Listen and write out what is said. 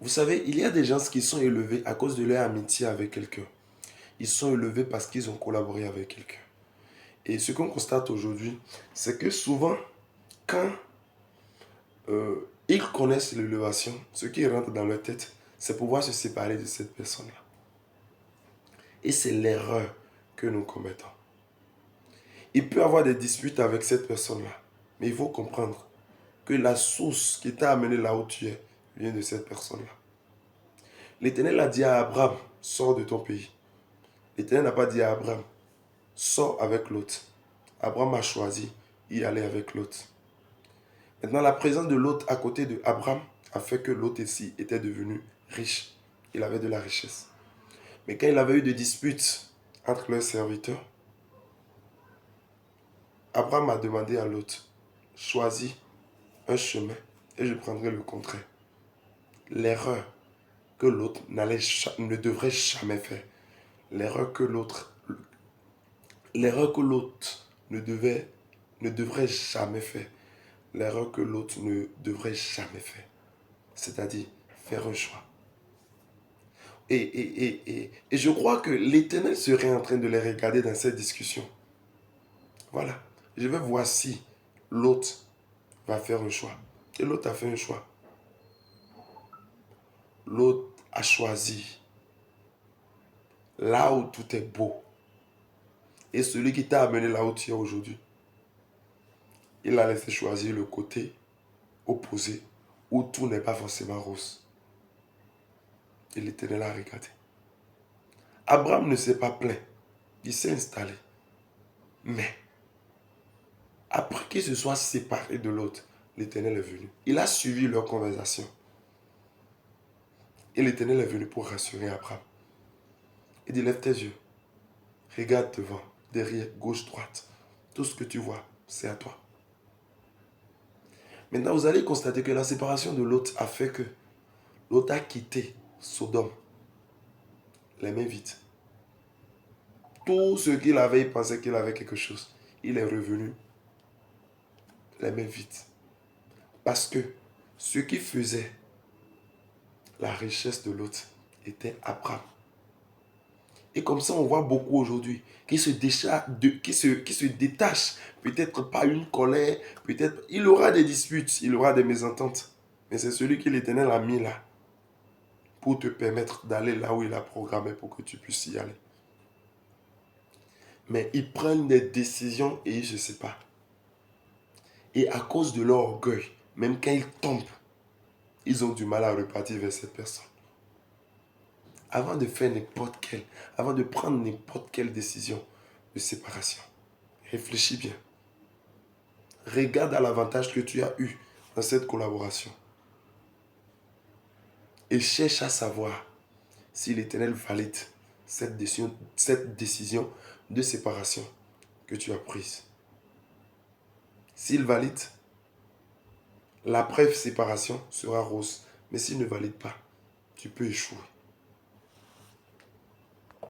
Vous savez, il y a des gens qui sont élevés à cause de leur amitié avec quelqu'un. Ils sont élevés parce qu'ils ont collaboré avec quelqu'un. Et ce qu'on constate aujourd'hui, c'est que souvent, quand ils connaissent l'élévation, ce qui rentre dans leur tête, c'est pouvoir se séparer de cette personne-là. Et c'est l'erreur que nous commettons. Il peut y avoir des disputes avec cette personne-là, mais il faut comprendre que la source qui t'a amené là où tu es vient de cette personne-là. L'Éternel a dit à Abraham, sors de ton pays. L'Éternel n'a pas dit à Abraham, sors avec l'autre. Abraham a choisi d'y aller avec l'autre. Maintenant, la présence de l'autre à côté de Abraham a fait que l'autre ici était devenu riche. Il avait de la richesse. Mais quand il avait eu des disputes entre leurs serviteurs, Abraham a demandé à l'autre, choisis un chemin et je prendrai le contraire. L'erreur que l'autre ne devrait jamais faire. L'erreur que l'autre ne devrait jamais faire. L'erreur que l'autre ne devrait jamais faire. C'est-à-dire faire un choix. Et je crois que l'Éternel serait en train de les regarder dans cette discussion. Voilà. Je vais voir si l'autre va faire un choix. Et l'autre a fait un choix. L'autre a choisi là où tout est beau. Et celui qui t'a amené là où tu es aujourd'hui, il a laissé choisir le côté opposé où tout n'est pas forcément rose. Et l'Éternel a regardé. Abraham ne s'est pas plaint. Il s'est installé. Mais après qu'il se soit séparé de l'autre, l'Éternel est venu. Il a suivi leur conversation. Et l'Éternel est venu pour rassurer Abraham. Il dit, lève tes yeux. Regarde devant, derrière, gauche, droite. Tout ce que tu vois, c'est à toi. Maintenant, vous allez constater que la séparation de l'autre a fait que l'autre a quitté Sodome les mains vides. Tout ce qu'il avait, il pensait qu'il avait quelque chose. Il est revenu les mains vides. Parce que ce qui faisait la richesse de l'autre était Abraham. Et comme ça, on voit beaucoup aujourd'hui qui se détachent, peut-être pas une colère, peut-être il aura des disputes, il aura des mésententes. Mais c'est celui que l'Éternel a mis là pour te permettre d'aller là où il a programmé pour que tu puisses y aller. Mais ils prennent des décisions et ils se séparent. Et à cause de leur orgueil, même quand ils tombent, ils ont du mal à repartir vers cette personne. Avant de faire avant de prendre n'importe quelle décision de séparation, réfléchis bien. Regarde à l'avantage que tu as eu dans cette collaboration. Et cherche à savoir si l'Éternel valide cette décision de séparation que tu as prise. S'il valide, la brève séparation sera rose. Mais s'il ne valide pas, tu peux échouer.